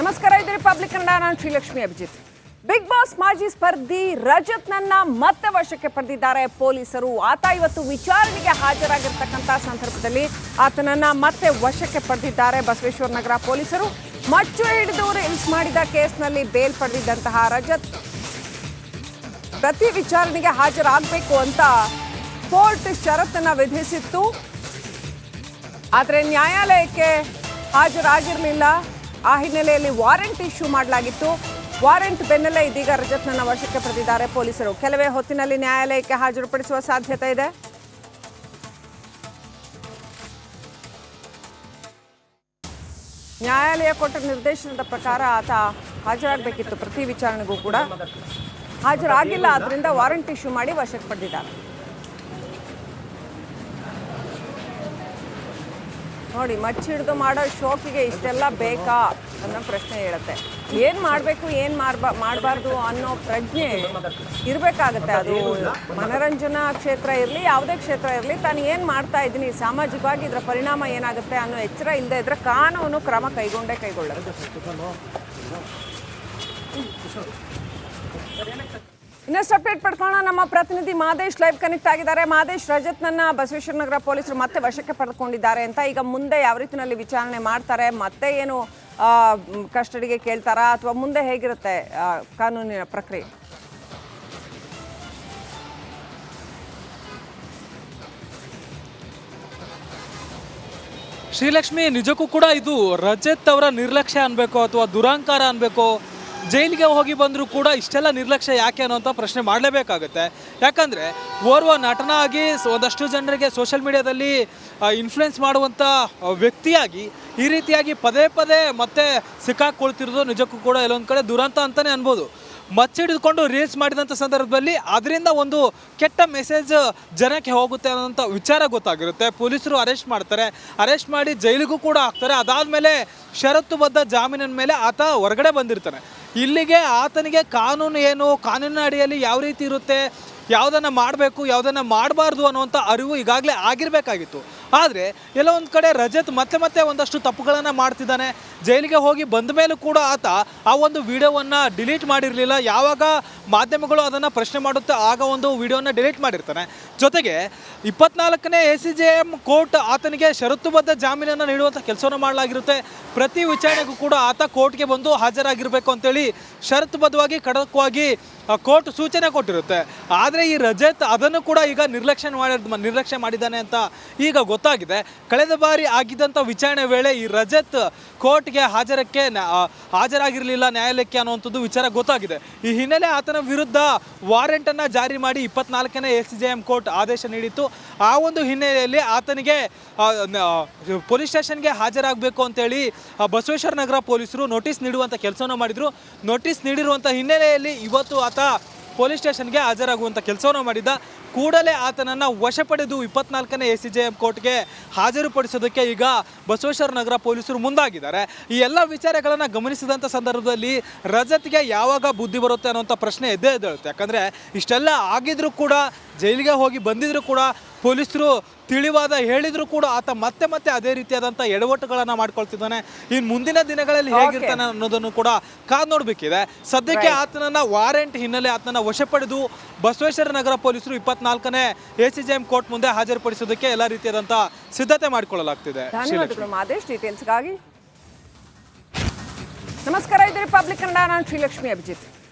ನಮಸ್ಕಾರ, ಇದು ರಿಪಬ್ಲಿಕ್ ಕನ್ನಡ. ನಾನು ಶ್ರೀಲಕ್ಷ್ಮಿ ಅಭಿಜಿತ್. ಬಿಗ್ ಬಾಸ್ ಮಾಜಿ ಸ್ಪರ್ಧಿ ರಜತ್ನನ್ನ ಮತ್ತೆ ವಶಕ್ಕೆ ಪಡೆದಿದ್ದಾರೆ ಪೊಲೀಸರು. ಆತ ಇವತ್ತು ವಿಚಾರಣೆಗೆ ಹಾಜರಾಗಿರ್ತಕ್ಕಂಥ ಸಂದರ್ಭದಲ್ಲಿ ಆತನನ್ನ ಮತ್ತೆ ವಶಕ್ಕೆ ಪಡೆದಿದ್ದಾರೆ ಬಸವೇಶ್ವರ ನಗರ ಪೊಲೀಸರು. ಮಚ್ಚು ಹಿಡಿದು ರೀಲ್ಸ್ ಮಾಡಿದ ಕೇಸ್ನಲ್ಲಿ ಬೇಲ್ ಪಡೆದಿದ್ದಂತಹ ರಜತ್ ಪ್ರತಿ ವಿಚಾರಣೆಗೆ ಹಾಜರಾಗಬೇಕು ಅಂತ ಕೋರ್ಟ್ ಷರತ್ತನ್ನ ವಿಧಿಸಿತ್ತು. ಆದರೆ ನ್ಯಾಯಾಲಯಕ್ಕೆ ಹಾಜರಾಗಿರಲಿಲ್ಲ. ಆ ಹಿನ್ನೆಲೆಯಲ್ಲಿ ವಾರೆಂಟ್ ಇಶ್ಯೂ ಮಾಡಲಾಗಿತ್ತು. ವಾರೆಂಟ್ ಬೆನ್ನಲ್ಲೇ ಇದೀಗ ರಜತ್ನನ್ನ ವಶಕ್ಕೆ ಪಡೆದಿದ್ದಾರೆ ಪೊಲೀಸರು. ಕೆಲವೇ ಹೊತ್ತಿನಲ್ಲಿ ನ್ಯಾಯಾಲಯಕ್ಕೆ ಹಾಜರುಪಡಿಸುವ ಸಾಧ್ಯತೆ ಇದೆ. ನ್ಯಾಯಾಲಯ ಕೊಟ್ಟ ನಿರ್ದೇಶನದ ಪ್ರಕಾರ ಆತ ಹಾಜರಾಗಬೇಕಿತ್ತು. ಪ್ರತಿ ವಿಚಾರಣೆಗೂ ಕೂಡ ಹಾಜರಾಗಿಲ್ಲ. ಆದ್ರಿಂದ ವಾರೆಂಟ್ ಇಶ್ಯೂ ಮಾಡಿ ವಶಕ್ಕೆ ಪಡೆದಿದ್ದಾರೆ. ನೋಡಿ, ಮಚ್ಚಿಡ್ದು ಮಾಡೋ ಶೋಕಿಗೆ ಇಷ್ಟೆಲ್ಲ ಬೇಕಾ ಅನ್ನೋ ಪ್ರಶ್ನೆ ಹೇಳುತ್ತೆ. ಏನು ಮಾಡಬೇಕು, ಏನು ಮಾಡಬಾರ್ದು ಅನ್ನೋ ಪ್ರಜ್ಞೆ ಇರಬೇಕಾಗತ್ತೆ. ಅದು ಮನರಂಜನಾ ಕ್ಷೇತ್ರ ಇರಲಿ, ಯಾವುದೇ ಕ್ಷೇತ್ರ ಇರಲಿ, ತಾನು ಏನು ಮಾಡ್ತಾ ಇದ್ದೀನಿ, ಸಾಮಾಜಿಕವಾಗಿ ಇದರ ಪರಿಣಾಮ ಏನಾಗುತ್ತೆ ಅನ್ನೋ ಎಚ್ಚರ ಇಲ್ಲದೆ ಇದ್ರೆ ಕಾನೂನು ಕ್ರಮ ಕೈಗೊಳ್ಳುತ್ತೆ. ಇನ್ನಷ್ಟು ಅಪ್ಡೇಟ್ ಪಡ್ಕೊಳ್ಳೋಣ. ನಮ್ಮ ಪ್ರತಿನಿಧಿ ಮಾದೇಶ್ ಲೈವ್ ಕನೆಕ್ಟ್ ಆಗಿದ್ದಾರೆ. ಮಾದೇಶ್, ರಜತ್ನನ್ನ ಬಸವೇಶ್ವರ ನಗರ ಪೊಲೀಸರು ಮತ್ತೆ ವಶಕ್ಕೆ ಪಡೆದುಕೊಂಡಿದ್ದಾರೆ ಅಂತ. ಈಗ ಮುಂದೆ ಯಾವ ರೀತಿಯಲ್ಲಿ ವಿಚಾರಣೆ ಮಾಡ್ತಾರೆ? ಮತ್ತೆ ಏನು ಕಸ್ಟಡಿಗೆ ಕೇಳ್ತಾರಾ ಅಥವಾ ಮುಂದೆ ಹೇಗಿರುತ್ತೆ ಕಾನೂನಿನ ಪ್ರಕ್ರಿಯೆ? ಶ್ರೀಲಕ್ಷ್ಮಿ, ನಿಜಕ್ಕೂ ಕೂಡ ಇದು ರಜತ್ ಅವರ ನಿರ್ಲಕ್ಷ್ಯ ಅನ್ಬೇಕು ಅಥವಾ ದುರಾಂಕಾರ ಅನ್ಬೇಕು. ಜೈಲಿಗೆ ಹೋಗಿ ಬಂದರೂ ಕೂಡ ಇಷ್ಟೆಲ್ಲ ನಿರ್ಲಕ್ಷ್ಯ ಯಾಕೆ ಅನ್ನೋಂಥ ಪ್ರಶ್ನೆ ಮಾಡಲೇಬೇಕಾಗುತ್ತೆ. ಯಾಕಂದರೆ ಓರ್ವ ನಟನಾಗಿ ಒಂದಷ್ಟು ಜನರಿಗೆ ಸೋಷಿಯಲ್ ಮೀಡಿಯಾದಲ್ಲಿ ಇನ್ಫ್ಲುಯೆನ್ಸ್ ಮಾಡುವಂಥ ವ್ಯಕ್ತಿಯಾಗಿ ಈ ರೀತಿಯಾಗಿ ಪದೇ ಪದೇ ಮತ್ತೆ ಸಿಕ್ಕಾಕೊಳ್ತಿರೋದು ನಿಜಕ್ಕೂ ಕೂಡ ಎಲ್ಲೊಂದು ಕಡೆ ದುರಂತ ಅಂತಲೇ ಅನ್ಬೋದು. ಮಚ್ಚಿಡಿದುಕೊಂಡು ರೀಲ್ಸ್ ಮಾಡಿದಂಥ ಸಂದರ್ಭದಲ್ಲಿ ಅದರಿಂದ ಒಂದು ಕೆಟ್ಟ ಮೆಸೇಜ್ ಜನಕ್ಕೆ ಹೋಗುತ್ತೆ ಅನ್ನೋಂಥ ವಿಚಾರ ಗೊತ್ತಾಗಿರುತ್ತೆ. ಪೊಲೀಸರು ಅರೆಸ್ಟ್ ಮಾಡ್ತಾರೆ, ಅರೆಸ್ಟ್ ಮಾಡಿ ಜೈಲಿಗೂ ಕೂಡ ಹಾಕ್ತಾರೆ. ಅದಾದಮೇಲೆ ಷರತ್ತುಬದ್ಧ ಜಾಮೀನಿನ ಮೇಲೆ ಆತ ಹೊರಗಡೆ ಬಂದಿರ್ತಾನೆ. ಇಲ್ಲಿಗೆ ಆತನಿಗೆ ಕಾನೂನು ಏನು, ಕಾನೂನಿನ ಅಡಿಯಲ್ಲಿ ಯಾವ ರೀತಿ ಇರುತ್ತೆ, ಯಾವುದನ್ನು ಮಾಡಬೇಕು ಯಾವುದನ್ನು ಮಾಡಬಾರ್ದು ಅನ್ನುವಂಥ ಅರಿವು ಈಗಾಗಲೇ ಆಗಿರಬೇಕಾಗಿತ್ತು. ಆದರೆ ಎಲ್ಲೋ ಒಂದು ಕಡೆ ರಜತ್ ಮತ್ತೆ ಒಂದಷ್ಟು ತಪ್ಪುಗಳನ್ನು ಮಾಡ್ತಿದ್ದಾನೆ. ಜೈಲಿಗೆ ಹೋಗಿ ಬಂದ ಮೇಲೂ ಕೂಡ ಆತ ಆ ಒಂದು ವಿಡಿಯೋವನ್ನು ಡಿಲೀಟ್ ಮಾಡಿರಲಿಲ್ಲ. ಯಾವಾಗ ಮಾಧ್ಯಮಗಳು ಅದನ್ನು ಪ್ರಶ್ನೆ ಮಾಡುತ್ತೆ ಆಗ ಒಂದು ವಿಡಿಯೋನ ಡಿಲೀಟ್ ಮಾಡಿರ್ತಾನೆ. ಜೊತೆಗೆ 24ನೇ ACJM ಕೋರ್ಟ್ ಆತನಿಗೆ ಷರತ್ತುಬದ್ಧ ಜಾಮೀನನ್ನು ನೀಡುವಂಥ ಕೆಲಸವನ್ನು ಮಾಡಲಾಗಿರುತ್ತೆ. ಪ್ರತಿ ವಿಚಾರಣೆಗೂ ಕೂಡ ಆತ ಕೋರ್ಟ್ಗೆ ಬಂದು ಹಾಜರಾಗಿರಬೇಕು ಅಂತೇಳಿ ಷರತ್ತುಬದ್ಧವಾಗಿ ಖಡಕ್ವಾಗಿ ಕೋರ್ಟ್ ಸೂಚನೆ ಕೊಟ್ಟಿರುತ್ತೆ. ಆದರೆ ಈ ರಜತ್ ಅದನ್ನು ಕೂಡ ಈಗ ನಿರ್ಲಕ್ಷ್ಯ ಮಾಡಿದ್ದಾನೆ ಅಂತ ಈಗ ಗೊತ್ತಾಗಿದೆ. ಕಳೆದ ಬಾರಿ ಆಗಿದ್ದಂಥ ವಿಚಾರಣೆ ವೇಳೆ ಈ ರಜತ್ ಕೋರ್ಟ್ಗೆ ಹಾಜರಾಗಿರಲಿಲ್ಲ ನ್ಯಾಯಾಲಯಕ್ಕೆ ಅನ್ನುವಂಥದ್ದು ವಿಚಾರ ಗೊತ್ತಾಗಿದೆ. ಈ ಹಿನ್ನೆಲೆ ಆತನ ವಿರುದ್ಧ ವಾರೆಂಟನ್ನು ಜಾರಿ ಮಾಡಿ 24ನೇ ACJM ಕೋರ್ಟ್ ಆದೇಶ ನೀಡಿತ್ತು. ಆ ಒಂದು ಹಿನ್ನೆಲೆಯಲ್ಲಿ ಆತನಿಗೆ ಪೊಲೀಸ್ ಸ್ಟೇಷನ್ಗೆ ಹಾಜರಾಗಬೇಕು ಅಂತೇಳಿ ಬಸವೇಶ್ವರ ನಗರ ಪೊಲೀಸರು ನೋಟಿಸ್ ನೀಡುವಂಥ ಕೆಲಸವನ್ನು ಮಾಡಿದರು. ನೋಟಿಸ್ ನೀಡಿರುವಂಥ ಹಿನ್ನೆಲೆಯಲ್ಲಿ ಇವತ್ತು ಆತ ಪೊಲೀಸ್ ಸ್ಟೇಷನ್ಗೆ ಹಾಜರಾಗುವಂಥ ಕೆಲಸವನ್ನು ಮಾಡಿದ್ದ. ಕೂಡಲೇ ಆತನನ್ನು ವಶಪಡೆದು 24ನೇ ACJM ಕೋರ್ಟ್ಗೆ ಹಾಜರುಪಡಿಸೋದಕ್ಕೆ ಈಗ ಬಸವೇಶ್ವರ ನಗರ ಪೊಲೀಸರು ಮುಂದಾಗಿದ್ದಾರೆ. ಈ ಎಲ್ಲ ವಿಚಾರಗಳನ್ನು ಗಮನಿಸಿದಂಥ ಸಂದರ್ಭದಲ್ಲಿ ರಜತ್ಗೆ ಯಾವಾಗ ಬುದ್ಧಿ ಬರುತ್ತೆ ಅನ್ನೋಂಥ ಪ್ರಶ್ನೆ ಎದ್ದೇ ಎದ್ದೇಳುತ್ತೆ. ಯಾಕಂದರೆ ಇಷ್ಟೆಲ್ಲ ಆಗಿದ್ರೂ ಕೂಡ, ಜೈಲಿಗೆ ಹೋಗಿ ಬಂದಿದ್ರೂ ಕೂಡ, ಪೊಲೀಸರು ತಿಳಿವಾದ ಹೇಳಿದ್ರು ಕೂಡ ಆತ ಮತ್ತೆ ಅದೇ ರೀತಿಯಾದಂಥ ಎಡವಟ್ಟುಗಳನ್ನು ಮಾಡ್ಕೊಳ್ತಿದ್ದಾನೆ. ಇನ್ನು ಮುಂದಿನ ದಿನಗಳಲ್ಲಿ ಹೇಗಿರ್ತಾನೆ ಅನ್ನೋದನ್ನು ಕೂಡ ಕಾದು ನೋಡಬೇಕಿದೆ. ಸದ್ಯಕ್ಕೆ ಆತನನ್ನು ವಾರೆಂಟ್ ಹಿನ್ನೆಲೆ ಆತನನ್ನು ವಶಪಡೆದು ಬಸವೇಶ್ವರ ನಗರ ಪೊಲೀಸರು 24ನೇ ACJM ಕೋರ್ಟ್ ಮುಂದೆ ಹಾಜರುಪಡಿಸೋದಕ್ಕೆ ಎಲ್ಲ ರೀತಿಯಾದಂಥ ಸಿದ್ಧತೆ ಮಾಡಿಕೊಳ್ಳಲಾಗ್ತಿದೆ. ಡೀಟೇಲ್ಸ್ಗಾಗಿ ನಮಸ್ಕಾರ, ಇದು ರಿಪಬ್ಲಿಕ್ ಕನ್ನಡ. ನಾನು ಶ್ರೀಲಕ್ಷ್ಮಿ ಅಭಿಜಿತ್.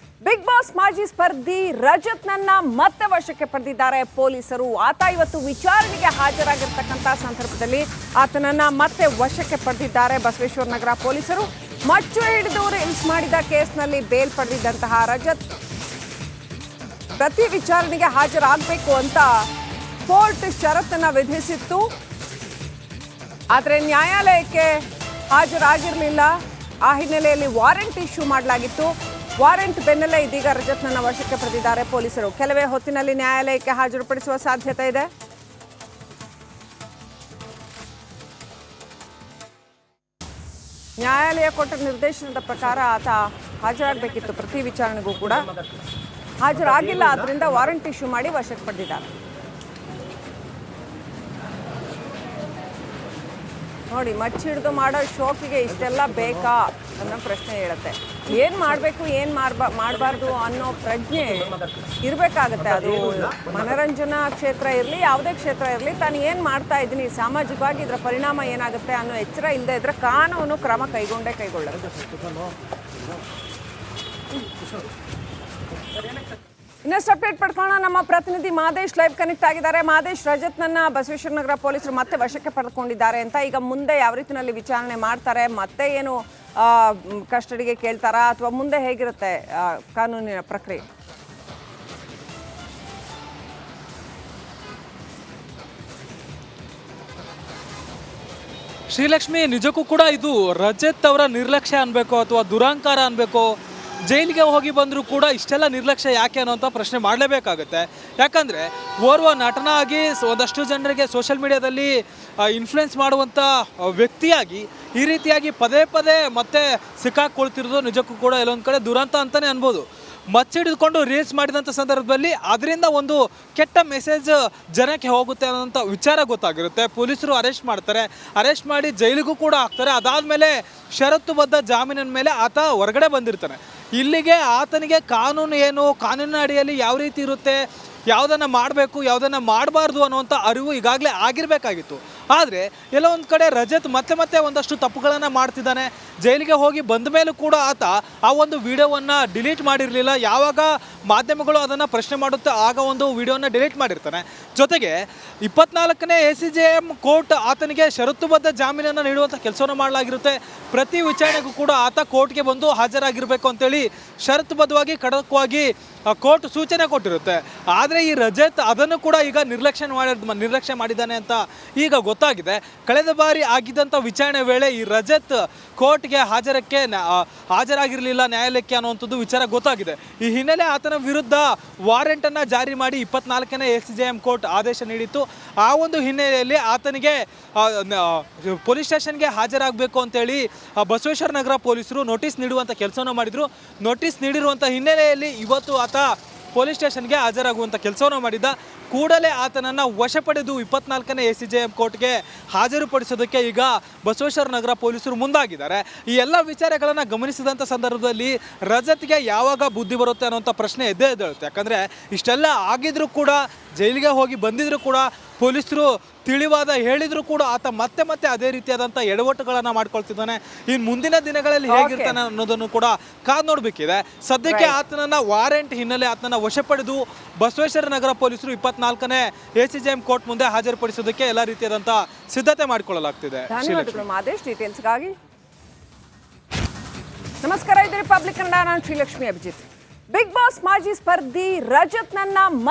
ಬಿಗ್ ಬಾಸ್ ಮಾಜಿ ಸ್ಪರ್ಧಿ ರಜತ್ನನ್ನ ಮತ್ತೆ ವಶಕ್ಕೆ ಪಡೆದಿದ್ದಾರೆ ಪೊಲೀಸರು. ಆತ ಇವತ್ತು ವಿಚಾರಣೆಗೆ ಹಾಜರಾಗಿರ್ತಕ್ಕಂಥ ಸಂದರ್ಭದಲ್ಲಿ ಆತನನ್ನ ಮತ್ತೆ ವಶಕ್ಕೆ ಪಡೆದಿದ್ದಾರೆ ಬಸವೇಶ್ವರ ನಗರ ಪೊಲೀಸರು. ಮಚ್ಚು ಹಿಡಿದು ರೀಲ್ಸ್ ಮಾಡಿದ ಕೇಸ್ನಲ್ಲಿ ಬೇಲ್ ಪಡೆದಿದ್ದಂತಹ ರಜತ್ ಪ್ರತಿ ವಿಚಾರಣೆಗೆ ಹಾಜರಾಗಬೇಕು ಅಂತ ಕೋರ್ಟ್ ಷರತ್ತನ್ನ ವಿಧಿಸಿತ್ತು. ಆದರೆ ನ್ಯಾಯಾಲಯಕ್ಕೆ ಹಾಜರಾಗಿರಲಿಲ್ಲ. ಆ ಹಿನ್ನೆಲೆಯಲ್ಲಿ ವಾರೆಂಟ್ ಇಶ್ಯೂ ಮಾಡಲಾಗಿತ್ತು. ವಾರೆಂಟ್ ಬೆನ್ನಲ್ಲೇ ಇದೀಗ ರಜತ್ನನ್ನ ವಶಕ್ಕೆ ಪಡೆದಿದ್ದಾರೆ ಪೊಲೀಸರು. ಕೆಲವೇ ಹೊತ್ತಿನಲ್ಲಿ ನ್ಯಾಯಾಲಯಕ್ಕೆ ಹಾಜರುಪಡಿಸುವ ಸಾಧ್ಯತೆ ಇದೆ. ನ್ಯಾಯಾಲಯ ಕೊಟ್ಟ ನಿರ್ದೇಶನದ ಪ್ರಕಾರ ಆತ ಹಾಜರಾಗಬೇಕಿತ್ತು. ಪ್ರತಿ ವಿಚಾರಣೆಗೂ ಕೂಡ ಹಾಜರಾಗಿಲ್ಲ. ಆದ್ರಿಂದ ವಾರೆಂಟ್ ಇಶ್ಯೂ ಮಾಡಿ ವಶಕ್ಕೆ ಪಡೆದಿದ್ದಾರೆ. ನೋಡಿ, ಮಚ್ಚಿಡ್ದು ಮಾಡೋ ಶೋಕಿಗೆ ಇಷ್ಟೆಲ್ಲ ಬೇಕಾ ಅನ್ನೋ ಪ್ರಶ್ನೆ ಹೇಳುತ್ತೆ. ಏನ್ ಮಾಡಬೇಕು ಏನ್ ಮಾಡಬಾರ್ದು ಅನ್ನೋ ಪ್ರಜ್ಞೆ ಇರಬೇಕಾಗತ್ತೆ. ಅದು ಮನರಂಜನಾ ಕ್ಷೇತ್ರ ಇರಲಿ, ಯಾವುದೇ ಕ್ಷೇತ್ರ ಇರಲಿ, ತಾನು ಏನು ಮಾಡ್ತಾ ಇದ್ದೀನಿ ಸಾಮಾಜಿಕವಾಗಿ ಇದರ ಪರಿಣಾಮ ಏನಾಗುತ್ತೆ ಅನ್ನೋ ಎಚ್ಚರ ಇಲ್ಲದೆ ಇದ್ರೆ ಕಾನೂನು ಕ್ರಮ ಕೈಗೊಳ್ಳುತ್ತೆ. ಇನ್ನಷ್ಟು ಅಪ್ಡೇಟ್ ಪಡ್ಕೊಳ್ಳೋಣ. ನಮ್ಮ ಪ್ರತಿನಿಧಿ ಮಾದೇಶ್ ಲೈವ್ ಕನೆಕ್ಟ್ ಆಗಿದ್ದಾರೆ. ಮಾದೇಶ್, ರಜತ್ನನ್ನ ಬಸವೇಶ್ವರ ನಗರ ಪೊಲೀಸರು ಮತ್ತೆ ವಶಕ್ಕೆ ಪಡೆದುಕೊಂಡಿದ್ದಾರೆ ಅಂತ. ಈಗ ಮುಂದೆ ಯಾವ ರೀತಿಯಲ್ಲಿ ವಿಚಾರಣೆ ಮಾಡ್ತಾರೆ? ಮತ್ತೆ ಏನು ಕಸ್ಟಡಿಗೆ ಕೇಳ್ತಾರಾ ಅಥವಾ ಮುಂದೆ ಹೇಗಿರುತ್ತೆ ಕಾನೂನಿನ ಪ್ರಕ್ರಿಯೆ? ಶ್ರೀಲಕ್ಷ್ಮಿ, ನಿಜಕ್ಕೂ ಕೂಡ ಇದು ರಜತ್ ಅವರ ನಿರ್ಲಕ್ಷ್ಯ ಅನ್ಬೇಕು ಅಥವಾ ದುರಾಂಕಾರ ಅನ್ಬೇಕು. ಜೈಲಿಗೆ ಹೋಗಿ ಬಂದರೂ ಕೂಡ ಇಷ್ಟೆಲ್ಲ ನಿರ್ಲಕ್ಷ್ಯ ಯಾಕೆ ಅನ್ನೋಂಥ ಪ್ರಶ್ನೆ ಮಾಡಲೇಬೇಕಾಗುತ್ತೆ. ಯಾಕಂದರೆ ಓರ್ವ ನಟನಾಗಿ ಒಂದಷ್ಟು ಜನರಿಗೆ ಸೋಷಿಯಲ್ ಮೀಡಿಯಾದಲ್ಲಿ ಇನ್ಫ್ಲುಯೆನ್ಸ್ ಮಾಡುವಂಥ ವ್ಯಕ್ತಿಯಾಗಿ ಈ ರೀತಿಯಾಗಿ ಪದೇ ಪದೇ ಮತ್ತೆ ಸಿಕ್ಕಾಕೊಳ್ತಿರೋದು ನಿಜಕ್ಕೂ ಕೂಡ ಎಲ್ಲೊಂದು ಕಡೆ ದುರಂತ ಅಂತಲೇ ಅನ್ಬೋದು. ಮಚ್ಚಿಡಿದುಕೊಂಡು ರೀಲ್ಸ್ ಮಾಡಿದಂಥ ಸಂದರ್ಭದಲ್ಲಿ ಅದರಿಂದ ಒಂದು ಕೆಟ್ಟ ಮೆಸೇಜ್ ಜನಕ್ಕೆ ಹೋಗುತ್ತೆ ಅನ್ನೋಂಥ ವಿಚಾರ ಗೊತ್ತಾಗಿರುತ್ತೆ. ಪೊಲೀಸರು ಅರೆಸ್ಟ್ ಮಾಡ್ತಾರೆ, ಅರೆಸ್ಟ್ ಮಾಡಿ ಜೈಲಿಗೂ ಕೂಡ ಹಾಕ್ತಾರೆ. ಅದಾದಮೇಲೆ ಷರತ್ತುಬದ್ಧ ಜಾಮೀನಿನ ಮೇಲೆ ಆತ ಹೊರಗಡೆ ಬಂದಿರ್ತಾನೆ. ಇಲ್ಲಿಗೆ ಆತನಿಗೆ ಕಾನೂನು ಏನು, ಕಾನೂನಿನ ಅಡಿಯಲ್ಲಿ ಯಾವ ರೀತಿ ಇರುತ್ತೆ, ಯಾವುದನ್ನು ಮಾಡಬೇಕು ಯಾವುದನ್ನು ಮಾಡಬಾರ್ದು ಅನ್ನುವಂಥ ಅರಿವು ಈಗಾಗಲೇ ಆಗಿರಬೇಕಾಗಿತ್ತು. ಆದರೆ ಎಲ್ಲೋ ಒಂದು ಕಡೆ ರಜತ್ ಮತ್ತೆ ಒಂದಷ್ಟು ತಪ್ಪುಗಳನ್ನು ಮಾಡ್ತಿದ್ದಾನೆ. ಜೈಲಿಗೆ ಹೋಗಿ ಬಂದ ಮೇಲೂ ಕೂಡ ಆತ ಆ ಒಂದು ವಿಡಿಯೋವನ್ನು ಡಿಲೀಟ್ ಮಾಡಿರಲಿಲ್ಲ. ಯಾವಾಗ ಮಾಧ್ಯಮಗಳು ಅದನ್ನು ಪ್ರಶ್ನೆ ಮಾಡುತ್ತೆ ಆಗ ಒಂದು ವಿಡಿಯೋನ ಡಿಲೀಟ್ ಮಾಡಿರ್ತಾನೆ. ಜೊತೆಗೆ 24ನೇ ACJM ಕೋರ್ಟ್ ಆತನಿಗೆ ಷರತ್ತುಬದ್ಧ ಜಾಮೀನನ್ನು ನೀಡುವಂಥ ಕೆಲಸವನ್ನು ಮಾಡಲಾಗಿರುತ್ತೆ. ಪ್ರತಿ ವಿಚಾರಣೆಗೂ ಕೂಡ ಆತ ಕೋರ್ಟ್ಗೆ ಬಂದು ಹಾಜರಾಗಿರಬೇಕು ಅಂತೇಳಿ ಷರತ್ತುಬದ್ಧವಾಗಿ ಖಡಕ್ವಾಗಿ ಕೋರ್ಟ್ ಸೂಚನೆ ಕೊಟ್ಟಿರುತ್ತೆ. ಆದರೆ ಈ ರಜತ್ ಅದನ್ನು ಕೂಡ ಈಗ ನಿರ್ಲಕ್ಷ್ಯ ಮಾಡಿದ್ದಾನೆ ಅಂತ ಈಗ ಗೊತ್ತಾಗಿದೆ. ಕಳೆದ ಬಾರಿ ಆಗಿದ್ದಂಥ ವಿಚಾರಣೆ ವೇಳೆ ಈ ರಜತ್ ಕೋರ್ಟ್ಗೆ ಹಾಜರಾಗಿರಲಿಲ್ಲ ನ್ಯಾಯಾಲಯಕ್ಕೆ ಅನ್ನುವಂಥದ್ದು ವಿಚಾರ ಗೊತ್ತಾಗಿದೆ. ಈ ಹಿನ್ನೆಲೆ ಆತನ ವಿರುದ್ಧ ವಾರೆಂಟನ್ನು ಜಾರಿ ಮಾಡಿ 24ನೇ ACJM ಕೋರ್ಟ್ ಆದೇಶ ನೀಡಿತ್ತು. ಆ ಒಂದು ಹಿನ್ನೆಲೆಯಲ್ಲಿ ಆತನಿಗೆ ಪೊಲೀಸ್ ಸ್ಟೇಷನ್ಗೆ ಹಾಜರಾಗಬೇಕು ಅಂತೇಳಿ ಬಸವೇಶ್ವರ ನಗರ ಪೊಲೀಸರು ನೋಟಿಸ್ ನೀಡುವಂಥ ಕೆಲಸವನ್ನು ಮಾಡಿದರು. ನೋಟಿಸ್ ನೀಡಿರುವಂಥ ಹಿನ್ನೆಲೆಯಲ್ಲಿ ಇವತ್ತು ಆತ ಪೊಲೀಸ್ ಸ್ಟೇಷನ್ಗೆ ಹಾಜರಾಗುವಂಥ ಕೆಲಸವನ್ನು ಮಾಡಿದ್ದ. ಕೂಡಲೇ ಆತನನ್ನು ವಶಪಡೆದು 24ನೇ ACJM ಕೋರ್ಟ್ಗೆ ಹಾಜರುಪಡಿಸೋದಕ್ಕೆ ಈಗ ಬಸವೇಶ್ವರ ನಗರ ಪೊಲೀಸರು ಮುಂದಾಗಿದ್ದಾರೆ. ಈ ಎಲ್ಲ ವಿಚಾರಗಳನ್ನು ಗಮನಿಸಿದಂಥ ಸಂದರ್ಭದಲ್ಲಿ ರಜತ್ಗೆ ಯಾವಾಗ ಬುದ್ಧಿ ಬರುತ್ತೆ ಅನ್ನೋಂಥ ಪ್ರಶ್ನೆ ಎದ್ದೇ ಎದ್ದೇಳುತ್ತೆ. ಯಾಕಂದರೆ ಇಷ್ಟೆಲ್ಲ ಆಗಿದ್ರೂ ಕೂಡ, ಜೈಲಿಗೆ ಹೋಗಿ ಬಂದಿದ್ರೂ ಕೂಡ, ಪೊಲೀಸರು ತಿಳಿವಾದ ಹೇಳಿದ್ರು ಕೂಡ ಆತ ಮತ್ತೆ ಅದೇ ರೀತಿಯಾದಂಥ ಎಡವಟ್ಟುಗಳನ್ನು ಮಾಡ್ಕೊಳ್ತಿದ್ದಾನೆ. ಇನ್ನು ಮುಂದಿನ ದಿನಗಳಲ್ಲಿ ಹೇಗಿರ್ತಾನೆ ಅನ್ನೋದನ್ನು ಕೂಡ ಕಾದು ನೋಡಬೇಕಿದೆ. ಸದ್ಯಕ್ಕೆ ಆತನನ್ನು ವಾರೆಂಟ್ ಹಿನ್ನೆಲೆ ಆತನನ್ನು ವಶಪಡೆದು ಬಸವೇಶ್ವರ ನಗರ ಪೊಲೀಸರು 24ನೇ ACJM ಕೋರ್ಟ್ ಮುಂದೆ ಹಾಜರುಪಡಿಸೋದಕ್ಕೆ ಎಲ್ಲ ರೀತಿಯಾದಂಥ ಸಿದ್ಧತೆ ಮಾಡಿಕೊಳ್ಳಲಾಗ್ತಿದೆ. ಧನ್ಯವಾದಗಳು ಮಾದೇಶ್ ಡೀಟೇಲ್ಸ್ಗಾಗಿ. ನಮಸ್ಕಾರ, ಇದು ರಿಪಬ್ಲಿಕ್ ಕನ್ನಡ. ನಾನು ಶ್ರೀಲಕ್ಷ್ಮಿ ಅಭಿಜಿತ್. ಬಿಗ್ ಬಾಸ್ ಮಾಜಿ ಸ್ಪರ್ಧಿ ರಜತ್ನನ್ನ